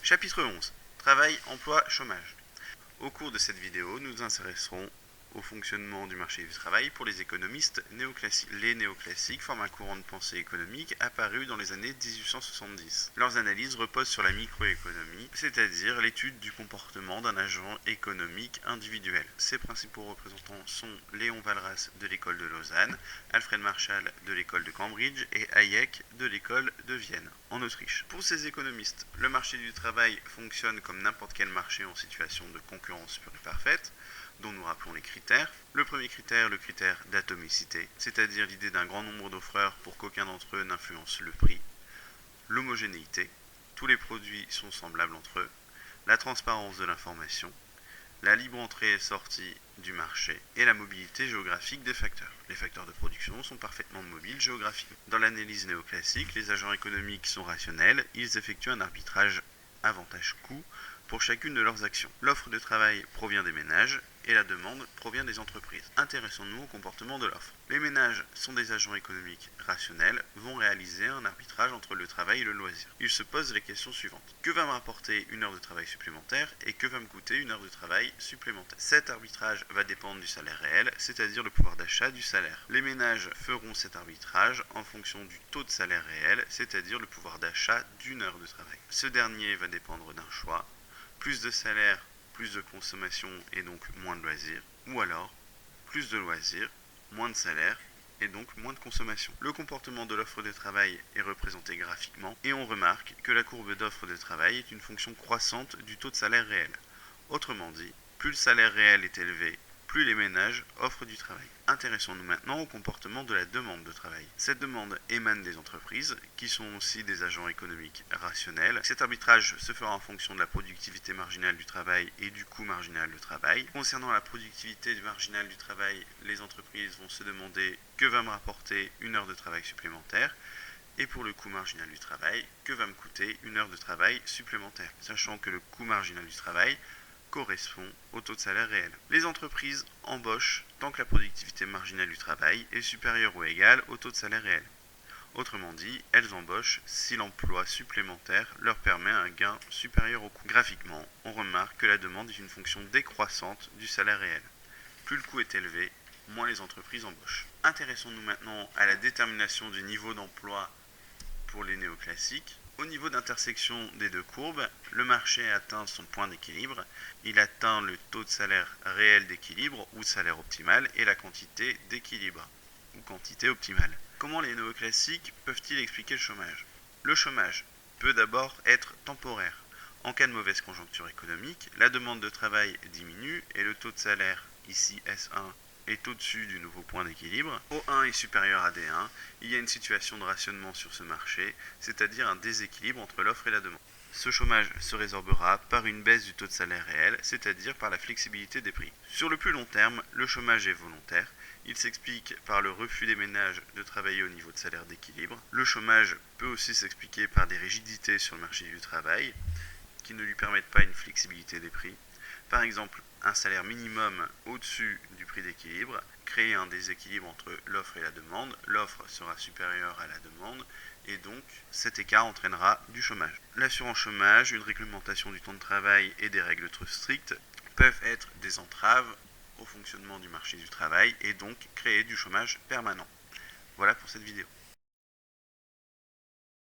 Chapitre 11. Travail, emploi, chômage. Au cours de cette vidéo, nous nous intéresserons au fonctionnement du marché du travail pour les économistes néoclassiques. Les néoclassiques forment un courant de pensée économique apparu dans les années 1870. Leurs analyses reposent sur la microéconomie, c'est-à-dire l'étude du comportement d'un agent économique individuel. Ses principaux représentants sont Léon Walras de l'école de Lausanne, Alfred Marshall de l'école de Cambridge et Hayek de l'école de Vienne, en Autriche. Pour ces économistes, le marché du travail fonctionne comme n'importe quel marché en situation de concurrence pure et parfaite, dont nous rappelons les critères. Le premier critère, le critère d'atomicité, c'est-à-dire l'idée d'un grand nombre d'offreurs pour qu'aucun d'entre eux n'influence le prix. L'homogénéité, tous les produits sont semblables entre eux. La transparence de l'information, la libre entrée et sortie du marché et la mobilité géographique des facteurs. Les facteurs de production sont parfaitement mobiles géographiquement. Dans l'analyse néoclassique, les agents économiques sont rationnels, ils effectuent un arbitrage avantage-coût pour chacune de leurs actions. L'offre de travail provient des ménages et la demande provient des entreprises. Intéressons-nous au comportement de l'offre. Les ménages sont des agents économiques rationnels, vont réaliser un arbitrage entre le travail et le loisir. Ils se posent les questions suivantes. Que va me rapporter une heure de travail supplémentaire et que va me coûter une heure de travail supplémentaire? Cet arbitrage va dépendre du salaire réel, c'est-à-dire le pouvoir d'achat du salaire. Les ménages feront cet arbitrage en fonction du taux de salaire réel, c'est-à-dire le pouvoir d'achat d'une heure de travail. Ce dernier va dépendre d'un choix. Plus de salaire, plus de consommation et donc moins de loisirs, ou alors plus de loisirs, moins de salaire et donc moins de consommation. Le comportement de l'offre de travail est représenté graphiquement et on remarque que la courbe d'offre de travail est une fonction croissante du taux de salaire réel. Autrement dit, plus le salaire réel est élevé, plus les ménages offrent du travail. Intéressons-nous maintenant au comportement de la demande de travail. Cette demande émane des entreprises, qui sont aussi des agents économiques rationnels. Cet arbitrage se fera en fonction de la productivité marginale du travail et du coût marginal du travail. Concernant la productivité marginale du travail, les entreprises vont se demander que va me rapporter une heure de travail supplémentaire. Et pour le coût marginal du travail, que va me coûter une heure de travail supplémentaire, sachant que le coût marginal du travail correspond au taux de salaire réel. Les entreprises embauchent tant que la productivité marginale du travail est supérieure ou égale au taux de salaire réel. Autrement dit, elles embauchent si l'emploi supplémentaire leur permet un gain supérieur au coût. Graphiquement, on remarque que la demande est une fonction décroissante du salaire réel. Plus le coût est élevé, moins les entreprises embauchent. Intéressons-nous maintenant à la détermination du niveau d'emploi pour les néoclassiques. Au niveau d'intersection des deux courbes, le marché atteint son point d'équilibre. Il atteint le taux de salaire réel d'équilibre ou salaire optimal et la quantité d'équilibre ou quantité optimale. Comment les néoclassiques peuvent-ils expliquer le chômage? Le chômage peut d'abord être temporaire. En cas de mauvaise conjoncture économique, la demande de travail diminue et le taux de salaire, ici S1, est au-dessus du nouveau point d'équilibre. O1 est supérieur à D1, il y a une situation de rationnement sur ce marché, c'est-à-dire un déséquilibre entre l'offre et la demande. Ce chômage se résorbera par une baisse du taux de salaire réel, c'est-à-dire par la flexibilité des prix. Sur le plus long terme, le chômage est volontaire. Il s'explique par le refus des ménages de travailler au niveau de salaire d'équilibre. Le chômage peut aussi s'expliquer par des rigidités sur le marché du travail qui ne lui permettent pas une flexibilité des prix. Par exemple, un salaire minimum au-dessus du prix d'équilibre crée un déséquilibre entre l'offre et la demande. L'offre sera supérieure à la demande et donc cet écart entraînera du chômage. L'assurance chômage, une réglementation du temps de travail et des règles trop strictes peuvent être des entraves au fonctionnement du marché du travail et donc créer du chômage permanent. Voilà pour cette vidéo.